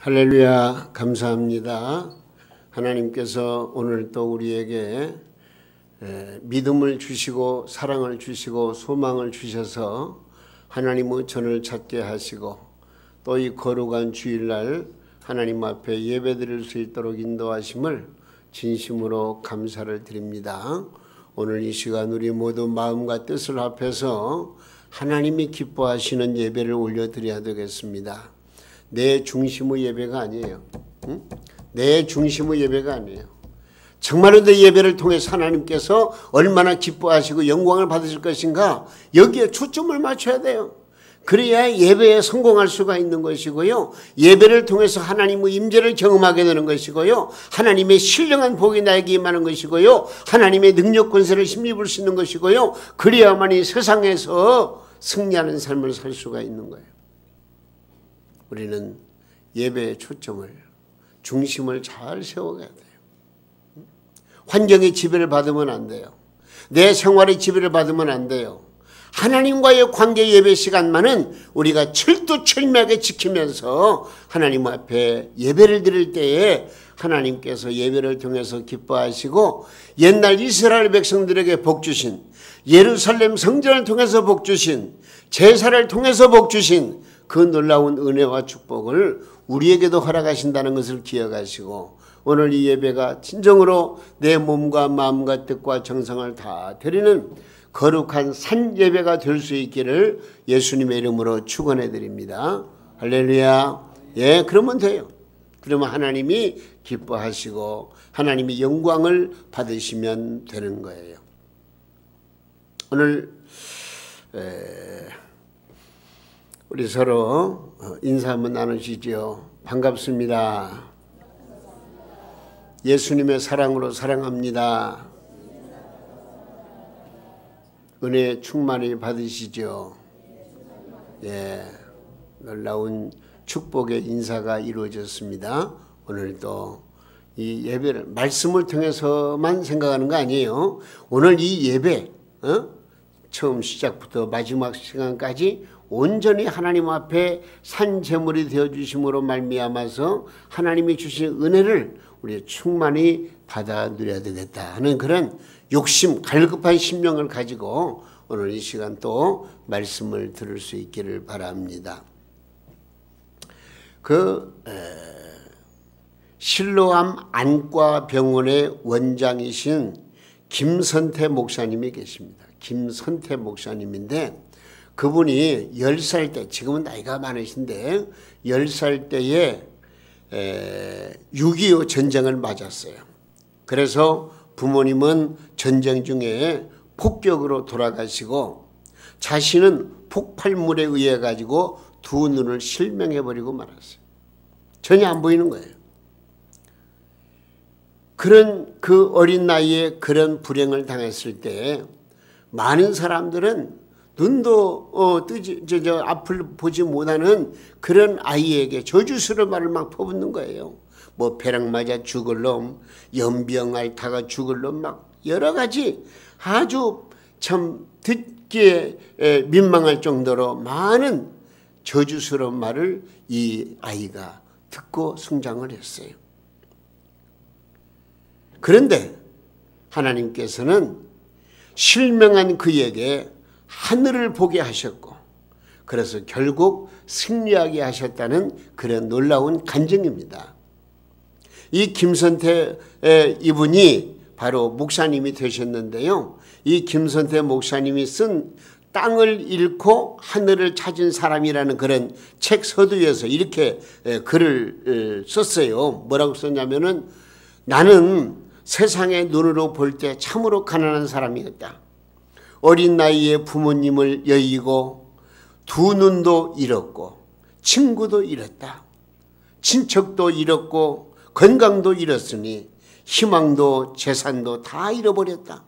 할렐루야, 감사합니다. 하나님께서 오늘 또 우리에게 믿음을 주시고 사랑을 주시고 소망을 주셔서 하나님의 전을 찾게 하시고 또 이 거룩한 주일날 하나님 앞에 예배드릴 수 있도록 인도하심을 진심으로 감사를 드립니다. 오늘 이 시간 우리 모두 마음과 뜻을 합해서 하나님이 기뻐하시는 예배를 올려드려야 되겠습니다. 내 중심의 예배가 아니에요. 응? 내 중심의 예배가 아니에요. 정말로 내 예배를 통해서 하나님께서 얼마나 기뻐하시고 영광을 받으실 것인가, 여기에 초점을 맞춰야 돼요. 그래야 예배에 성공할 수가 있는 것이고요, 예배를 통해서 하나님의 임재를 경험하게 되는 것이고요, 하나님의 신령한 복이 나에게 임하는 것이고요, 하나님의 능력 권세를 힘입을 수 있는 것이고요, 그래야만 이 세상에서 승리하는 삶을 살 수가 있는 거예요. 우리는 예배의 초점을, 중심을 잘 세워가야 돼요. 환경의 지배를 받으면 안 돼요. 내 생활의 지배를 받으면 안 돼요. 하나님과의 관계 예배 시간만은 우리가 철두철미하게 지키면서 하나님 앞에 예배를 드릴 때에 하나님께서 예배를 통해서 기뻐하시고 옛날 이스라엘 백성들에게 복 주신, 예루살렘 성전을 통해서 복 주신, 제사를 통해서 복 주신 그 놀라운 은혜와 축복을 우리에게도 허락하신다는 것을 기억하시고, 오늘 이 예배가 진정으로 내 몸과 마음과 뜻과 정성을 다 드리는 거룩한 산 예배가 될 수 있기를 예수님의 이름으로 축원해 드립니다. 할렐루야. 예, 그러면 돼요. 그러면 하나님이 기뻐하시고 하나님이 영광을 받으시면 되는 거예요. 오늘 우리 서로 인사 한번 나누시죠. 반갑습니다. 예수님의 사랑으로 사랑합니다. 은혜 충만히 받으시죠. 예, 놀라운 축복의 인사가 이루어졌습니다. 오늘도 이 예배를 말씀을 통해서만 생각하는 거 아니에요. 오늘 이 예배, 처음 시작부터 마지막 시간까지 온전히 하나님 앞에 산 제물이 되어주심으로 말미암아서 하나님이 주신 은혜를 우리 충만히 받아 누려야 되겠다 하는 그런 욕심, 갈급한 심령을 가지고 오늘 이 시간 또 말씀을 들을 수 있기를 바랍니다. 실로암 안과병원의 원장이신 김선태 목사님이 계십니다. 김선태 목사님인데, 그분이 10살 때, 지금은 나이가 많으신데 10살 때에 6.25 전쟁을 맞았어요. 그래서 부모님은 전쟁 중에 폭격으로 돌아가시고 자신은 폭발물에 의해 가지고 두 눈을 실명해버리고 말았어요. 전혀 안 보이는 거예요. 그런 그 어린 나이에 그런 불행을 당했을 때 많은 사람들은 눈도 앞을 보지 못하는 그런 아이에게 저주스러운 말을 막 퍼붓는 거예요. 뭐 벼락 맞아 죽을 놈, 연병 앓다가 죽을 놈, 막 여러 가지 아주 참 듣기에 민망할 정도로 많은 저주스러운 말을 이 아이가 듣고 성장을 했어요. 그런데 하나님께서는 실명한 그에게 하늘을 보게 하셨고, 그래서 결국 승리하게 하셨다는 그런 놀라운 간증입니다. 이 김선태 이분이 바로 목사님이 되셨는데요, 이 김선태 목사님이 쓴 땅을 잃고 하늘을 찾은 사람이라는 그런 책 서두에서 이렇게 글을 썼어요. 뭐라고 썼냐면은, 나는 세상의 눈으로 볼 때 참으로 가난한 사람이었다. 어린 나이에 부모님을 여의고 두 눈도 잃었고 친구도 잃었다. 친척도 잃었고 건강도 잃었으니 희망도 재산도 다 잃어버렸다.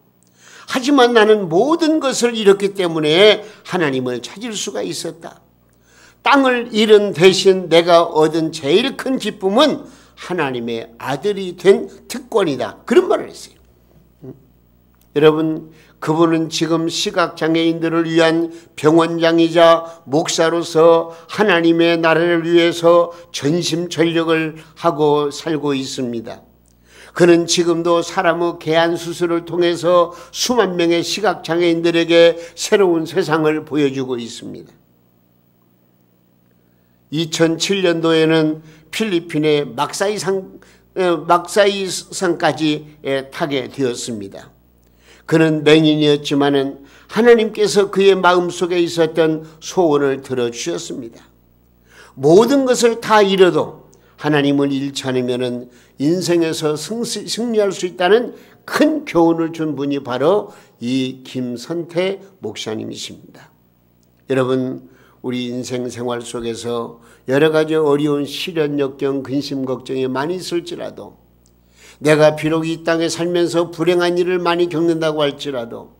하지만 나는 모든 것을 잃었기 때문에 하나님을 찾을 수가 있었다. 땅을 잃은 대신 내가 얻은 제일 큰 기쁨은 하나님의 아들이 된 특권이다. 그런 말을 했어요. 여러분, 그분은 지금 시각장애인들을 위한 병원장이자 목사로서 하나님의 나라를 위해서 전심전력을 하고 살고 있습니다. 그는 지금도 사람의 개안 수술을 통해서 수만 명의 시각장애인들에게 새로운 세상을 보여주고 있습니다. 2007년도에는 필리핀의 막사이산까지 타게 되었습니다. 그는 맹인이었지만은 하나님께서 그의 마음속에 있었던 소원을 들어주셨습니다. 모든 것을 다 잃어도 하나님을 잃지 않으면은 인생에서 승리할 수 있다는 큰 교훈을 준 분이 바로 이 김선태 목사님이십니다. 여러분, 우리 인생 생활 속에서 여러 가지 어려운 시련, 역경, 근심, 걱정이 많이 있을지라도, 내가 비록 이 땅에 살면서 불행한 일을 많이 겪는다고 할지라도,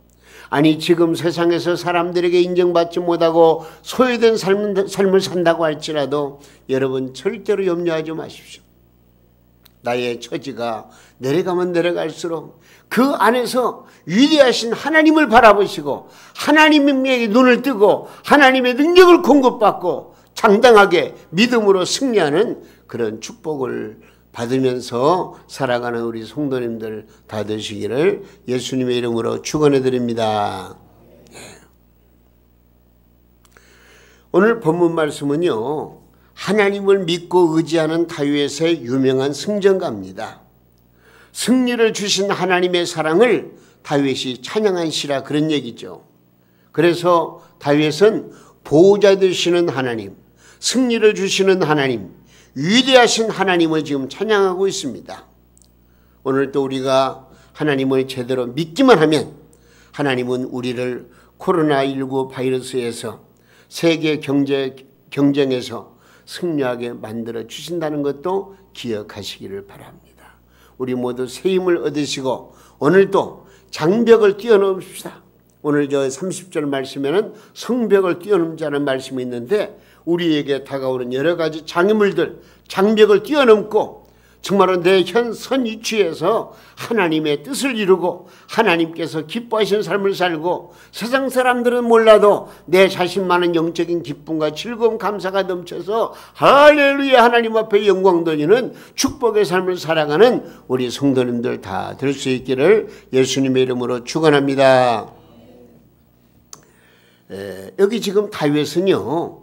아니 지금 세상에서 사람들에게 인정받지 못하고 소외된 삶을 산다고 할지라도 여러분 절대로 염려하지 마십시오. 나의 처지가 내려가면 내려갈수록 그 안에서 위대하신 하나님을 바라보시고 하나님에게 눈을 뜨고 하나님의 능력을 공급받고 당당하게 믿음으로 승리하는 그런 축복을 받으면서 살아가는 우리 성도님들 다 되시기를 예수님의 이름으로 축원해 드립니다. 오늘 본문 말씀은요, 하나님을 믿고 의지하는 다윗의 유명한 승전가입니다. 승리를 주신 하나님의 사랑을 다윗이 찬양한 시라 그런 얘기죠. 그래서 다윗은 보호자 되시는 하나님, 승리를 주시는 하나님, 위대하신 하나님을 지금 찬양하고 있습니다. 오늘 또 우리가 하나님을 제대로 믿기만 하면 하나님은 우리를 코로나19 바이러스에서 세계 경쟁에서 승리하게 만들어 주신다는 것도 기억하시기를 바랍니다. 우리 모두 새 힘을 얻으시고 오늘도 장벽을 뛰어넘읍시다. 오늘 저 30절 말씀에는 성벽을 뛰어넘자는 말씀이 있는데 우리에게 다가오는 여러 가지 장애물들, 장벽을 뛰어넘고 정말로 내 현 선 위치에서 하나님의 뜻을 이루고 하나님께서 기뻐하시는 삶을 살고 세상 사람들은 몰라도 내 자신만은 영적인 기쁨과 즐거움, 감사가 넘쳐서 할렐루야 하나님 앞에 영광 돌리는 축복의 삶을 살아가는 우리 성도님들 다 될 수 있기를 예수님의 이름으로 축원합니다. 여기 지금 다윗은요,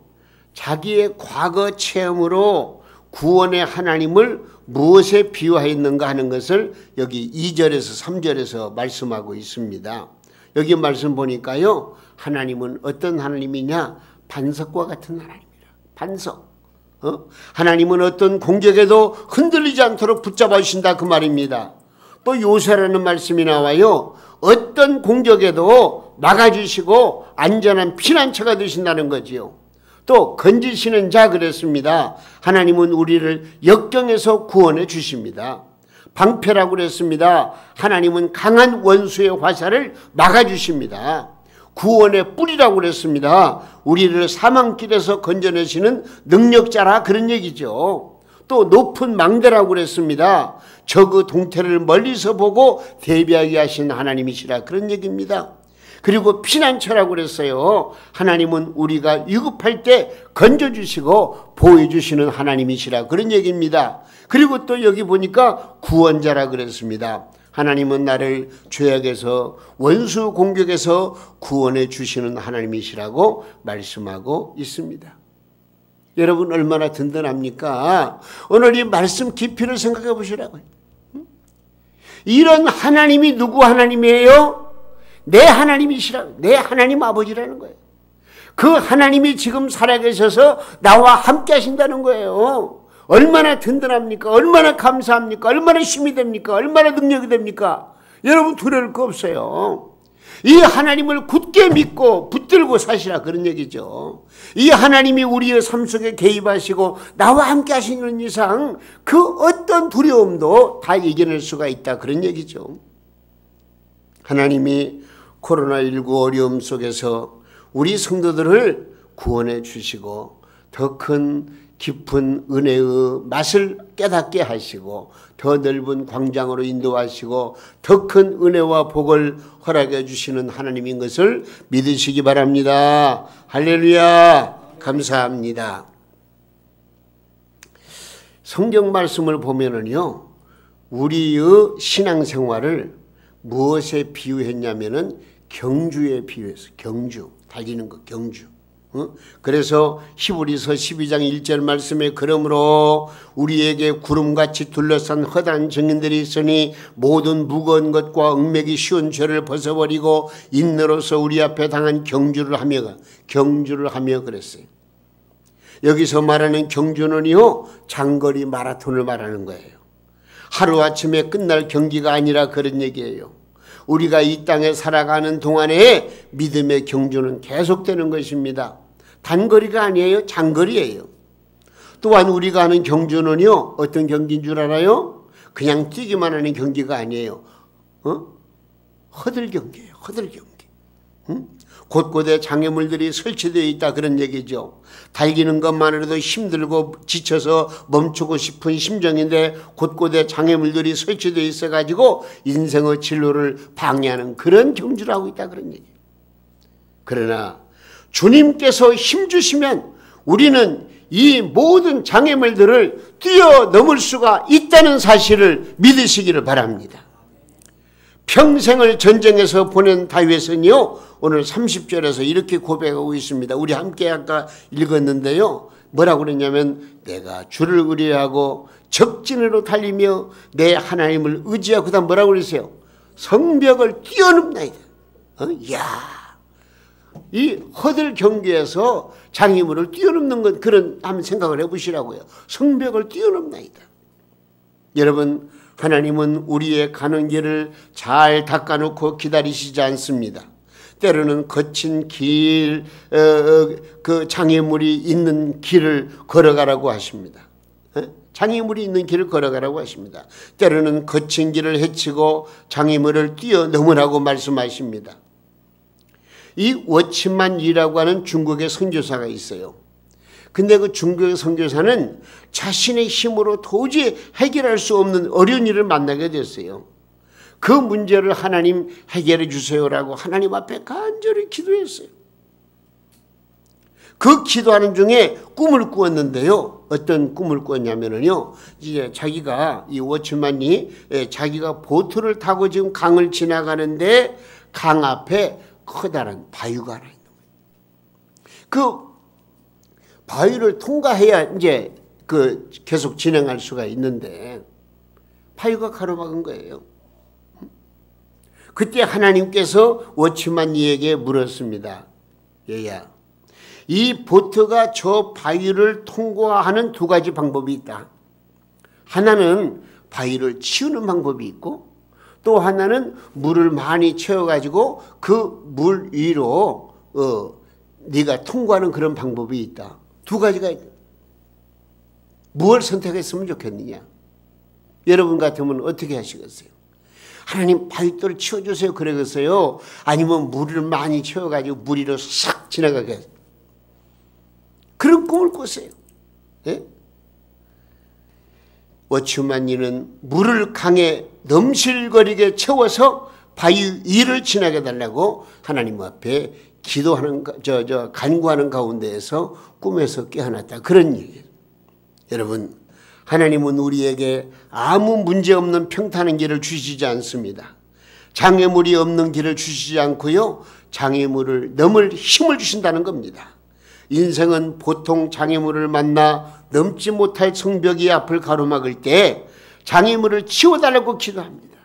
자기의 과거 체험으로 구원의 하나님을 무엇에 비유하였는가 하는 것을 여기 2절에서 3절에서 말씀하고 있습니다. 여기 말씀 보니까요, 하나님은 어떤 하나님이냐? 반석과 같은 하나님이라. 반석. 하나님은 어떤 공격에도 흔들리지 않도록 붙잡아 주신다 그 말입니다. 또 요새라는 말씀이 나와요. 어떤 공격에도 막아주시고 안전한 피난처가 되신다는 거지요. 또 건지시는 자 그랬습니다. 하나님은 우리를 역경에서 구원해 주십니다. 방패라고 그랬습니다. 하나님은 강한 원수의 화살을 막아주십니다. 구원의 뿌리라고 그랬습니다. 우리를 사망길에서 건져내시는 능력자라 그런 얘기죠. 또 높은 망대라고 그랬습니다. 적의 동태를 멀리서 보고 대비하게 하신 하나님이시라 그런 얘기입니다. 그리고 피난처라고 그랬어요. 하나님은 우리가 위급할 때 건져주시고 보호해주시는 하나님이시라 그런 얘기입니다. 그리고 또 여기 보니까 구원자라 그랬습니다. 하나님은 나를 죄악에서 원수 공격에서 구원해 주시는 하나님이시라고 말씀하고 있습니다. 여러분 얼마나 든든합니까? 오늘 이 말씀 깊이를 생각해 보시라고요. 이런 하나님이 누구 하나님이에요? 내 하나님이시라, 내 하나님 아버지라는 거예요. 그 하나님이 지금 살아계셔서 나와 함께 하신다는 거예요. 얼마나 든든합니까? 얼마나 감사합니까? 얼마나 힘이 됩니까? 얼마나 능력이 됩니까? 여러분 두려울 거 없어요. 이 하나님을 굳게 믿고 붙들고 사시라 그런 얘기죠. 이 하나님이 우리의 삶 속에 개입하시고 나와 함께 하시는 이상 그 어떤 두려움도 다 이겨낼 수가 있다 그런 얘기죠. 하나님이 코로나19 어려움 속에서 우리 성도들을 구원해 주시고 더 큰 깊은 은혜의 맛을 깨닫게 하시고 더 넓은 광장으로 인도하시고 더 큰 은혜와 복을 허락해 주시는 하나님인 것을 믿으시기 바랍니다. 할렐루야. 감사합니다. 성경 말씀을 보면은요, 우리의 신앙생활을 무엇에 비유했냐면은 경주에 비유했어요. 경주. 달리는 거, 경주. 그래서 히브리서 12장 1절 말씀에 그러므로 우리에게 구름같이 둘러싼 허다한 증인들이 있으니 모든 무거운 것과 얽매기 쉬운 죄를 벗어버리고 인내로서 우리 앞에 당한 경주를 하며 그랬어요. 여기서 말하는 경주는요, 장거리 마라톤을 말하는 거예요. 하루아침에 끝날 경기가 아니라 그런 얘기예요. 우리가 이 땅에 살아가는 동안에 믿음의 경주는 계속되는 것입니다. 단거리가 아니에요. 장거리예요. 또한 우리가 하는 경주는요, 어떤 경기인 줄 알아요? 그냥 뛰기만 하는 경기가 아니에요. 허들 경기예요. 허들 경기. 곳곳에 장애물들이 설치되어 있다 그런 얘기죠. 달리는 것만으로도 힘들고 지쳐서 멈추고 싶은 심정인데 곳곳에 장애물들이 설치되어 있어가지고 인생의 진로를 방해하는 그런 경주를 하고 있다 그런 얘기예요. 그러나 주님께서 힘주시면 우리는 이 모든 장애물들을 뛰어넘을 수가 있다는 사실을 믿으시기를 바랍니다. 평생을 전쟁에서 보낸 다윗은요, 오늘 30절에서 이렇게 고백하고 있습니다. 우리 함께 아까 읽었는데요, 뭐라고 그랬냐면 내가 주를 의뢰하고 적진으로 달리며 내 하나님을 의지하고, 그 다음 뭐라고 그랬어요? 성벽을 뛰어넘나이다. 이야, 이 허들 경기에서 장애물을 뛰어넘는 것, 그런 한번 생각을 해보시라고요. 성벽을 뛰어넘나이다. 여러분, 하나님은 우리의 가는 길을 잘 닦아놓고 기다리시지 않습니다. 때로는 거친 길, 그 장애물이 있는 길을 걸어가라고 하십니다. 장애물이 있는 길을 걸어가라고 하십니다. 때로는 거친 길을 헤치고 장애물을 뛰어넘으라고 말씀하십니다. 이 워치만이라고 하는 중국의 선교사가 있어요. 근데 그 중국의 선교사는 자신의 힘으로 도저히 해결할 수 없는 어려운 일을 만나게 됐어요. 그 문제를 하나님 해결해 주세요라고 하나님 앞에 간절히 기도했어요. 그 기도하는 중에 꿈을 꾸었는데요. 어떤 꿈을 꾸었냐면요, 이제 자기가, 이 워치만이 자기가 보트를 타고 지금 강을 지나가는데 강 앞에 커다란 바위가 하나 있는 거예요. 그 바위를 통과해야 이제 계속 진행할 수가 있는데 바위가 가로막은 거예요. 그때 하나님께서 워치만이에게 물었습니다. 얘야, 이 보트가 저 바위를 통과하는 두 가지 방법이 있다. 하나는 바위를 치우는 방법이 있고, 또 하나는 물을 많이 채워가지고 그 물 위로 네가 통과하는 그런 방법이 있다. 두 가지가 있다. 무엇을 선택했으면 좋겠느냐? 여러분 같으면 어떻게 하시겠어요? 하나님, 바위돌을 치워주세요 그러겠어요? 아니면 물을 많이 채워가지고 물 위로 싹 지나가게 해요? 그런 꿈을 꿨어요. 예? 워치만이는 물을 강에 넘실거리게 채워서 바위 위를 지나게 달라고 하나님 앞에 기도하는, 간구하는 가운데에서 꿈에서 깨어났다. 그런 얘기예요. 여러분, 하나님은 우리에게 아무 문제 없는 평탄한 길을 주시지 않습니다. 장애물이 없는 길을 주시지 않고요, 장애물을 넘을 힘을 주신다는 겁니다. 인생은 보통 장애물을 만나 넘지 못할 성벽이 앞을 가로막을 때 장애물을 치워달라고 기도합니다.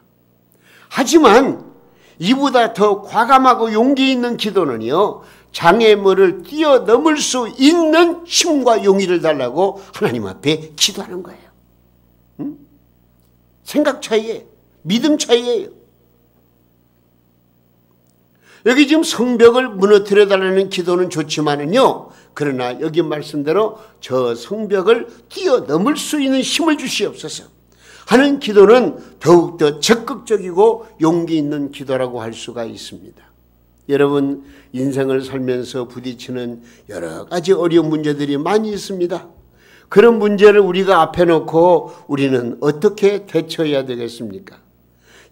하지만 이보다 더 과감하고 용기 있는 기도는요, 장애물을 뛰어넘을 수 있는 힘과 용기를 달라고 하나님 앞에 기도하는 거예요. 생각 차이예요. 믿음 차이예요. 여기 지금 성벽을 무너뜨려 달라는 기도는 좋지만은요, 그러나 여기 말씀대로 저 성벽을 뛰어넘을 수 있는 힘을 주시옵소서 하는 기도는 더욱더 적극적이고 용기 있는 기도라고 할 수가 있습니다. 여러분, 인생을 살면서 부딪히는 여러 가지 어려운 문제들이 많이 있습니다. 그런 문제를 우리가 앞에 놓고 우리는 어떻게 대처해야 되겠습니까?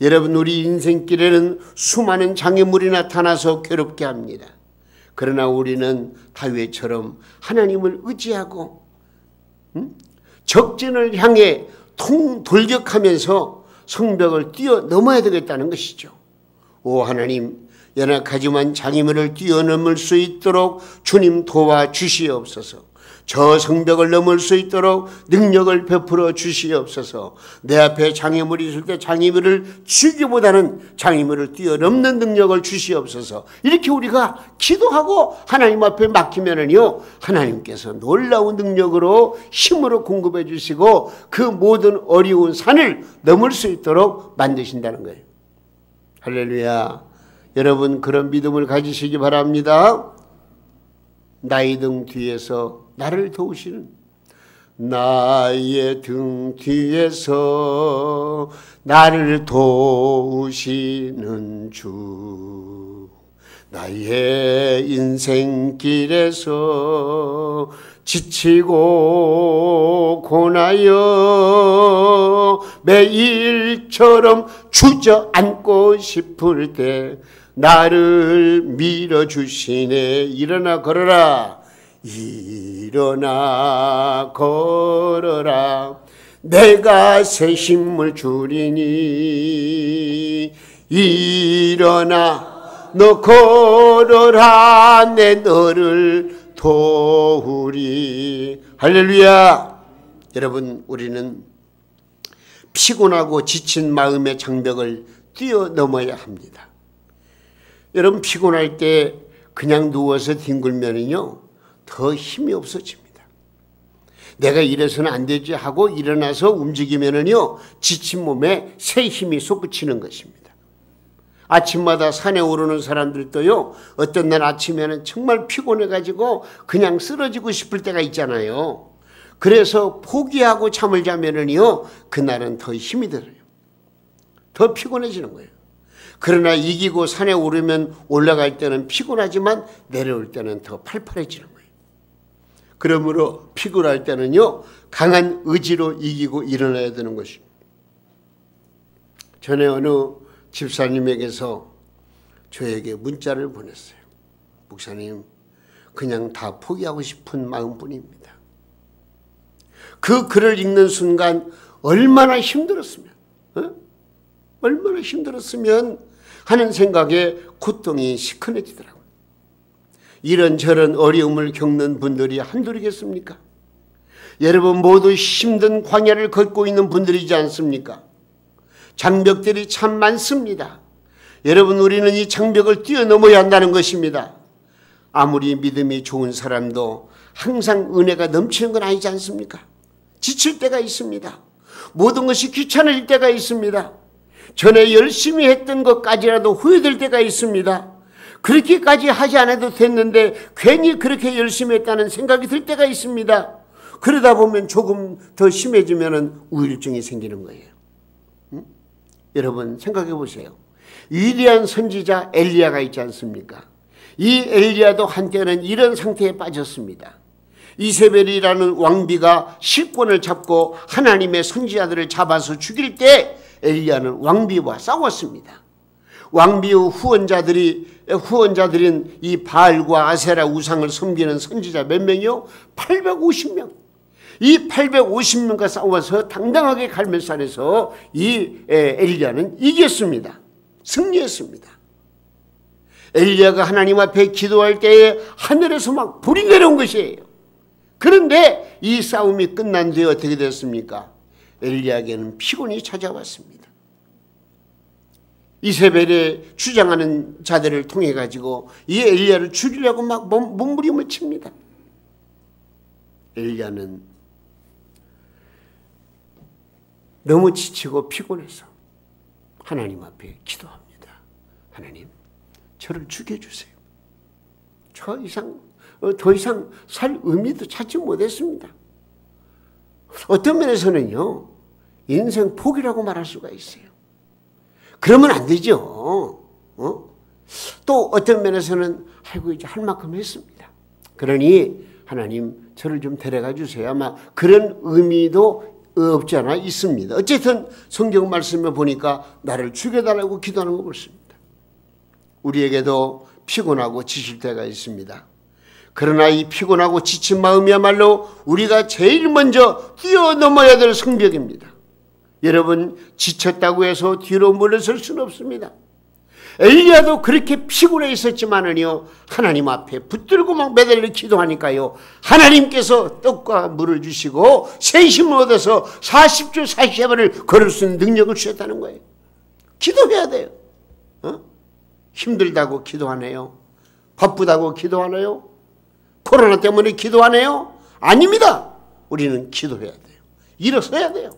여러분, 우리 인생길에는 수많은 장애물이 나타나서 괴롭게 합니다. 그러나 우리는 다윗처럼 하나님을 의지하고 적진을 향해 돌격하면서 성벽을 뛰어넘어야 되겠다는 것이죠. 오 하나님, 연약하지만 장애물을 뛰어넘을 수 있도록 주님 도와주시옵소서. 저 성벽을 넘을 수 있도록 능력을 베풀어 주시옵소서. 내 앞에 장애물이 있을 때 장애물을 치기보다는 장애물을 뛰어넘는 능력을 주시옵소서. 이렇게 우리가 기도하고 하나님 앞에 맡기면은요, 하나님께서 놀라운 능력으로 힘으로 공급해 주시고 그 모든 어려운 산을 넘을 수 있도록 만드신다는 거예요. 할렐루야. 여러분, 그런 믿음을 가지시기 바랍니다. 나의 등 뒤에서 나를 도우시는, 나의 등 뒤에서 나를 도우시는 주, 나의 인생길에서 지치고 고나여 매일처럼 주저앉고 싶을 때 나를 밀어주시네. 일어나 걸어라, 일어나 걸어라, 내가 새 힘을 주리니. 일어나 너 걸어라, 내 너를 도우리. 할렐루야. 여러분, 우리는 피곤하고 지친 마음의 장벽을 뛰어넘어야 합니다. 여러분, 피곤할 때 그냥 누워서 뒹굴면은요, 더 힘이 없어집니다. 내가 이래서는 안 되지 하고 일어나서 움직이면은요, 지친 몸에 새 힘이 솟구치는 것입니다. 아침마다 산에 오르는 사람들도요, 어떤 날 아침에는 정말 피곤해가지고 그냥 쓰러지고 싶을 때가 있잖아요. 그래서 포기하고 잠을 자면은요, 그날은 더 힘이 들어요. 더 피곤해지는 거예요. 그러나 이기고 산에 오르면 올라갈 때는 피곤하지만 내려올 때는 더 팔팔해지는 거예요. 그러므로 피곤할 때는요, 강한 의지로 이기고 일어나야 되는 것입니다. 전에 어느 집사님에게서 저에게 문자를 보냈어요. 목사님, 그냥 다 포기하고 싶은 마음뿐입니다. 그 글을 읽는 순간 얼마나 힘들었으면, 얼마나 힘들었으면 하는 생각에 고통이 시큰해지더라고요. 이런저런 어려움을 겪는 분들이 한둘이겠습니까? 여러분 모두 힘든 광야를 걷고 있는 분들이지 않습니까? 장벽들이 참 많습니다. 여러분, 우리는 이 장벽을 뛰어넘어야 한다는 것입니다. 아무리 믿음이 좋은 사람도 항상 은혜가 넘치는 건 아니지 않습니까? 지칠 때가 있습니다. 모든 것이 귀찮을 때가 있습니다. 전에 열심히 했던 것까지라도 후회될 때가 있습니다. 그렇게까지 하지 않아도 됐는데 괜히 그렇게 열심히 했다는 생각이 들 때가 있습니다. 그러다 보면 조금 더 심해지면 우울증이 생기는 거예요. 여러분 생각해 보세요. 위대한 선지자 엘리야가 있지 않습니까? 이 엘리야도 한때는 이런 상태에 빠졌습니다. 이세벨이라는 왕비가 실권을 잡고 하나님의 선지자들을 잡아서 죽일 때 엘리야는 왕비와 싸웠습니다. 왕비의 후원자들인 이 바알과 아세라 우상을 섬기는 선지자 몇 명이요? 850명. 이 850명과 싸워서 당당하게 갈멜산에서 이 엘리야는 이겼습니다. 승리했습니다. 엘리야가 하나님 앞에 기도할 때에 하늘에서 막 불이 내려온 것이에요. 그런데 이 싸움이 끝난 뒤에 어떻게 됐습니까? 엘리야에게는 피곤이 찾아왔습니다. 이세벨에 주장하는 자들을 통해 가지고 이 엘리야를 죽이려고 막 몸부림을 칩니다. 엘리야는 너무 지치고 피곤해서 하나님 앞에 기도합니다. 하나님, 저를 죽여주세요. 더 이상 살 의미도 찾지 못했습니다. 어떤 면에서는요, 인생 포기라고 말할 수가 있어요. 그러면 안 되죠. 또 어떤 면에서는 아이고 이제 할 만큼 했습니다. 그러니 하나님, 저를 좀 데려가 주세요. 아마 그런 의미도 없지 않아 있습니다. 어쨌든 성경 말씀에 보니까 나를 죽여달라고 기도하는 거 보십니다. 우리에게도 피곤하고 지칠 때가 있습니다. 그러나 이 피곤하고 지친 마음이야말로 우리가 제일 먼저 뛰어넘어야 될 성벽입니다. 여러분, 지쳤다고 해서 뒤로 물러설 수는 없습니다. 엘리야도 그렇게 피곤해 있었지만은요, 하나님 앞에 붙들고 막 매달려 기도하니까요, 하나님께서 떡과 물을 주시고 새 힘을 얻어서 40주 40야만을 걸을 수 있는 능력을 주셨다는 거예요. 기도해야 돼요. 힘들다고 기도하네요. 바쁘다고 기도하네요. 코로나 때문에 기도하네요. 아닙니다. 우리는 기도해야 돼요. 일어서야 돼요.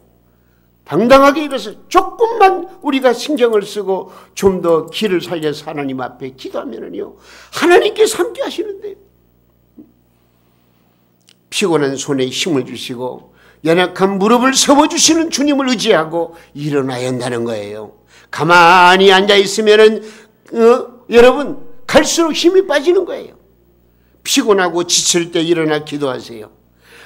당당하게 일어서 조금만 우리가 신경을 쓰고 좀 더 길을 살려서 하나님 앞에 기도하면은요, 하나님께서 함께 하시는데요. 피곤한 손에 힘을 주시고 연약한 무릎을 세워주시는 주님을 의지하고 일어나야 한다는 거예요. 가만히 앉아 있으면은 여러분 갈수록 힘이 빠지는 거예요. 피곤하고 지칠 때 일어나 기도하세요.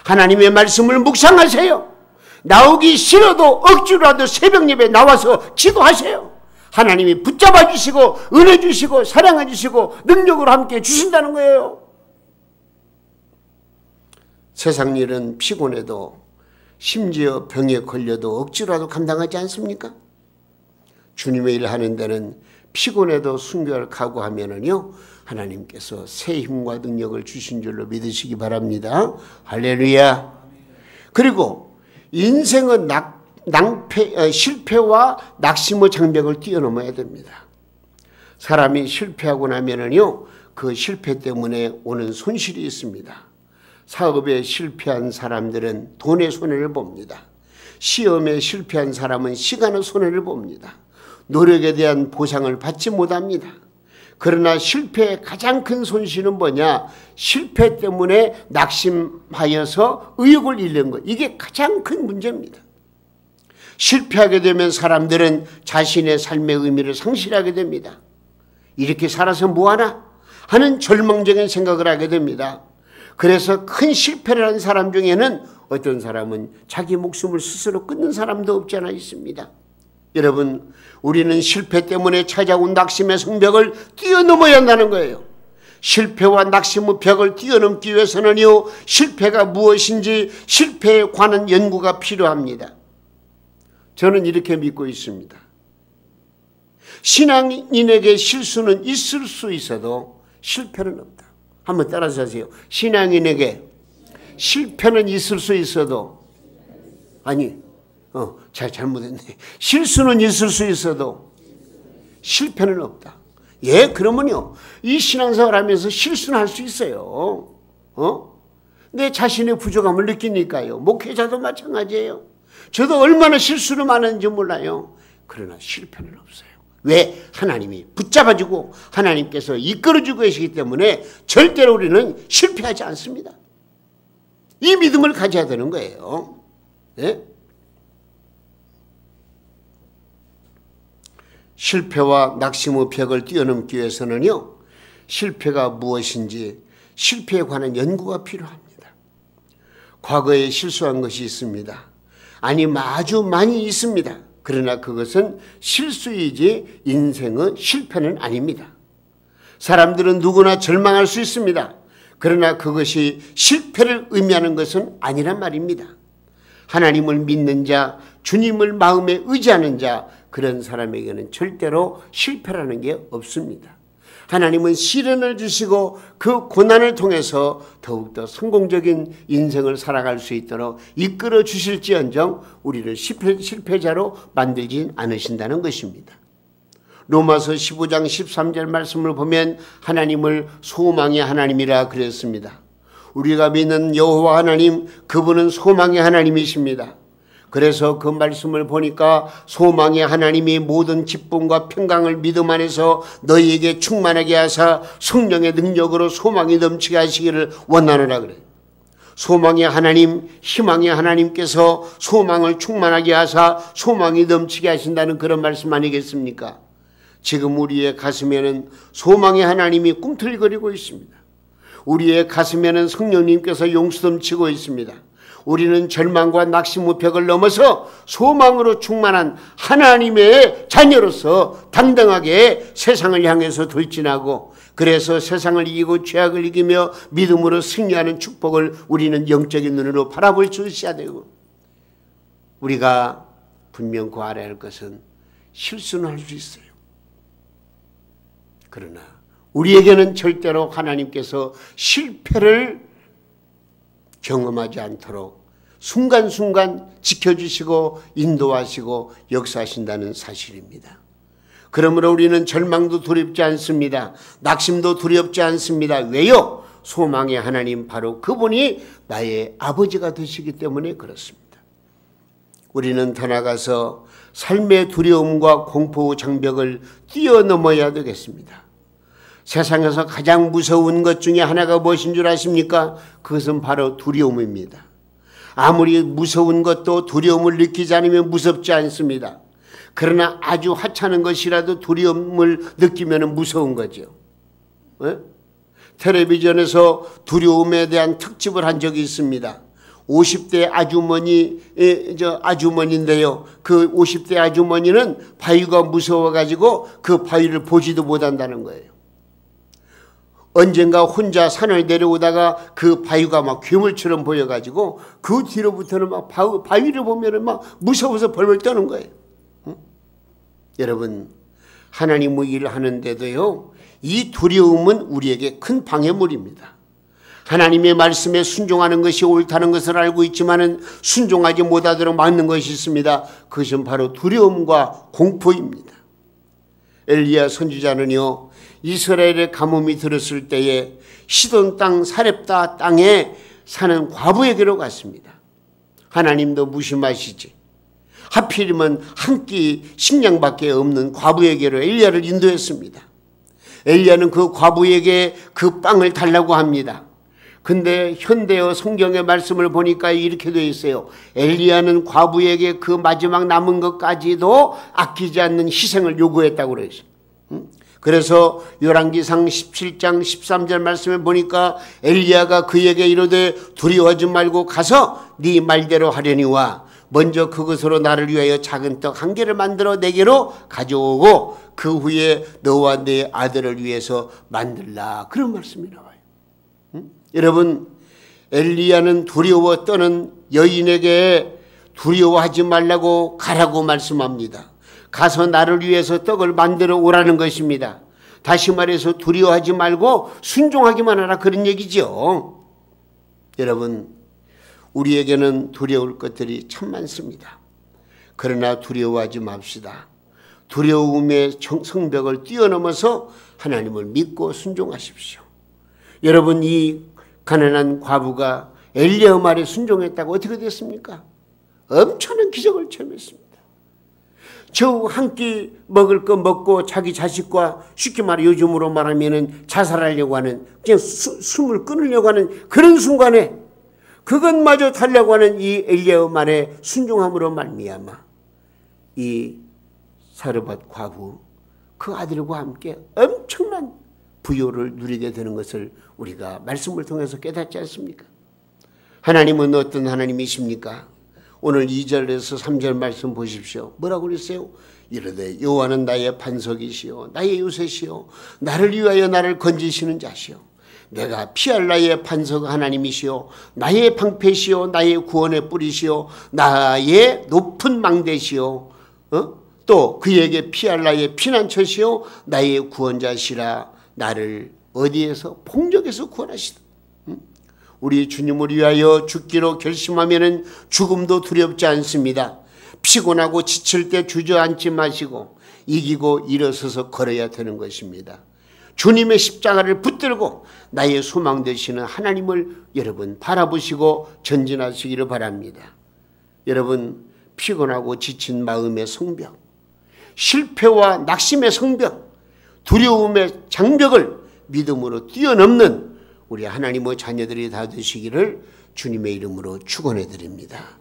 하나님의 말씀을 묵상하세요. 나오기 싫어도 억지로라도 새벽 예배에 나와서 기도하세요. 하나님이 붙잡아 주시고 은혜 주시고 사랑해 주시고 능력으로 함께 주신다는 거예요. 세상 일은 피곤해도 심지어 병에 걸려도 억지로라도 감당하지 않습니까? 주님의 일 하는 데는 피곤해도 순교할 각오하면은요, 하나님께서 새 힘과 능력을 주신 줄로 믿으시기 바랍니다. 할렐루야. 그리고 인생은 실패와 낙심의 장벽을 뛰어넘어야 됩니다. 사람이 실패하고 나면은요, 그 실패 때문에 오는 손실이 있습니다. 사업에 실패한 사람들은 돈의 손해를 봅니다. 시험에 실패한 사람은 시간의 손해를 봅니다. 노력에 대한 보상을 받지 못합니다. 그러나 실패의 가장 큰 손실은 뭐냐? 실패 때문에 낙심하여서 의욕을 잃는 것. 이게 가장 큰 문제입니다. 실패하게 되면 사람들은 자신의 삶의 의미를 상실하게 됩니다. 이렇게 살아서 뭐하나? 하는 절망적인 생각을 하게 됩니다. 그래서 큰 실패를 한 사람 중에는 어떤 사람은 자기 목숨을 스스로 끊는 사람도 없지 않아 있습니다. 여러분, 우리는 실패 때문에 찾아온 낙심의 성벽을 뛰어넘어야 한다는 거예요. 실패와 낙심의 벽을 뛰어넘기 위해서는요, 실패가 무엇인지 실패에 관한 연구가 필요합니다. 저는 이렇게 믿고 있습니다. 신앙인에게 실수는 있을 수 있어도 실패는 없다. 한번 따라서 하세요. 신앙인에게 실패는 있을 수 있어도, 잘못했네. 실수는 있을 수 있어도 실패는 없다. 예, 그러면요, 이 신앙생활 하면서 실수는 할 수 있어요. 내 자신의 부족함을 느끼니까요. 목회자도 마찬가지예요. 저도 얼마나 실수를 많은지 몰라요. 그러나 실패는 없어요. 왜? 하나님이 붙잡아주고 하나님께서 이끌어주고 계시기 때문에 절대로 우리는 실패하지 않습니다. 이 믿음을 가져야 되는 거예요. 네? 실패와 낙심의 벽을 뛰어넘기 위해서는요, 실패가 무엇인지 실패에 관한 연구가 필요합니다. 과거에 실수한 것이 있습니다. 아니면 아주 많이 있습니다. 그러나 그것은 실수이지 인생의 실패는 아닙니다. 사람들은 누구나 절망할 수 있습니다. 그러나 그것이 실패를 의미하는 것은 아니란 말입니다. 하나님을 믿는 자, 주님을 마음에 의지하는 자, 그런 사람에게는 절대로 실패라는 게 없습니다. 하나님은 시련을 주시고 그 고난을 통해서 더욱더 성공적인 인생을 살아갈 수 있도록 이끌어 주실지언정 우리를 실패자로 만들진 않으신다는 것입니다. 로마서 15장 13절 말씀을 보면 하나님을 소망의 하나님이라 그랬습니다. 우리가 믿는 여호와 하나님, 그분은 소망의 하나님이십니다. 그래서 그 말씀을 보니까 소망의 하나님이 모든 기쁨과 평강을 믿음 안에서 너희에게 충만하게 하사 성령의 능력으로 소망이 넘치게 하시기를 원하노라 그래요. 소망의 하나님, 희망의 하나님께서 소망을 충만하게 하사 소망이 넘치게 하신다는 그런 말씀 아니겠습니까? 지금 우리의 가슴에는 소망의 하나님이 꿈틀거리고 있습니다. 우리의 가슴에는 성령님께서 용수덤 치고 있습니다. 우리는 절망과 낙심의 벽을 넘어서 소망으로 충만한 하나님의 자녀로서 당당하게 세상을 향해서 돌진하고, 그래서 세상을 이기고 죄악을 이기며 믿음으로 승리하는 축복을 우리는 영적인 눈으로 바라볼 수 있어야 되고, 우리가 분명 알아야 할 것은 실수는 할 수 있어요. 그러나 우리에게는 절대로 하나님께서 실패를 경험하지 않도록 순간순간 지켜주시고 인도하시고 역사하신다는 사실입니다. 그러므로 우리는 절망도 두렵지 않습니다. 낙심도 두렵지 않습니다. 왜요? 소망의 하나님, 바로 그분이 나의 아버지가 되시기 때문에 그렇습니다. 우리는 더 나아가서 삶의 두려움과 공포의 장벽을 뛰어넘어야 되겠습니다. 세상에서 가장 무서운 것 중에 하나가 무엇인 줄 아십니까? 그것은 바로 두려움입니다. 아무리 무서운 것도 두려움을 느끼지 않으면 무섭지 않습니다. 그러나 아주 하찮은 것이라도 두려움을 느끼면 무서운 거죠. 네? 텔레비전에서 두려움에 대한 특집을 한 적이 있습니다. 50대 아주머니인데요. 그 50대 아주머니는 바위가 무서워가지고 그 바위를 보지도 못한다는 거예요. 언젠가 혼자 산을 내려오다가 그 바위가 막 괴물처럼 보여가지고 그 뒤로부터는 막 바위를 보면은 막 무서워서 벌벌 떠는 거예요. 응? 여러분, 하나님의 일을 하는데도요, 이 두려움은 우리에게 큰 방해물입니다. 하나님의 말씀에 순종하는 것이 옳다는 것을 알고 있지만은 순종하지 못하도록 막는 것이 있습니다. 그것은 바로 두려움과 공포입니다. 엘리야 선지자는요, 이스라엘의 가뭄이 들었을 때에 시돈 땅 사렙다 땅에 사는 과부에게로 갔습니다. 하나님도 무심하시지. 하필이면 한 끼 식량밖에 없는 과부에게로 엘리야를 인도했습니다. 엘리야는 그 과부에게 그 빵을 달라고 합니다. 근데 현대어 성경의 말씀을 보니까 이렇게 되어 있어요. 엘리야는 과부에게 그 마지막 남은 것까지도 아끼지 않는 희생을 요구했다고 그랬어요. 그래서 열왕기상 17장 13절 말씀에 보니까 엘리야가 그에게 이르되 두려워하지 말고 가서 네 말대로 하려니와 먼저 그것으로 나를 위하여 작은 떡 한 개를 만들어 내게로 가져오고 그 후에 너와 네 아들을 위해서 만들라. 그런 말씀이 나와요. 여러분, 엘리야는 두려워 떠는 여인에게 두려워하지 말라고 가라고 말씀합니다. 가서 나를 위해서 떡을 만들어 오라는 것입니다. 다시 말해서 두려워하지 말고 순종하기만 하라, 그런 얘기죠. 여러분, 우리에게는 두려울 것들이 참 많습니다. 그러나 두려워하지 맙시다. 두려움의 성벽을 뛰어넘어서 하나님을 믿고 순종하십시오. 여러분, 이 가난한 과부가 엘리야 말에 순종했다고 어떻게 됐습니까? 엄청난 기적을 체험했습니다. 저 한 끼 먹을 거 먹고 자기 자식과 쉽게 말해 요즘으로 말하면 자살하려고 하는, 그냥 숨을 끊으려고 하는 그런 순간에 그것마저 달라고 하는 이 엘리야 말에 순종함으로 말미암아 이 사르밧 과부 그 아들과 함께 엄청난 부요를 누리게 되는 것을 우리가 말씀을 통해서 깨닫지 않습니까? 하나님은 어떤 하나님이십니까? 오늘 2절에서 3절 말씀 보십시오. 뭐라고 그랬어요? 이르되 여호와는 나의 반석이시요 나의 요새시요 나를 위하여 나를 건지시는 자시요 내가 피할 나의 반석 하나님이시요 나의 방패시요 나의 구원의 뿌리시요 나의 높은 망대시요 또 그에게 피할 나의 피난처시요 나의 구원자시라. 나를 어디에서? 폭력에서 구원하시다. 우리 주님을 위하여 죽기로 결심하면 죽음도 두렵지 않습니다. 피곤하고 지칠 때 주저앉지 마시고 이기고 일어서서 걸어야 되는 것입니다. 주님의 십자가를 붙들고 나의 소망 되시는 하나님을 여러분 바라보시고 전진하시기를 바랍니다. 여러분, 피곤하고 지친 마음의 성벽, 실패와 낙심의 성벽, 두려움의 장벽을 믿음으로 뛰어넘는 우리 하나님의 자녀들이 다 되시기를 주님의 이름으로 축원해 드립니다.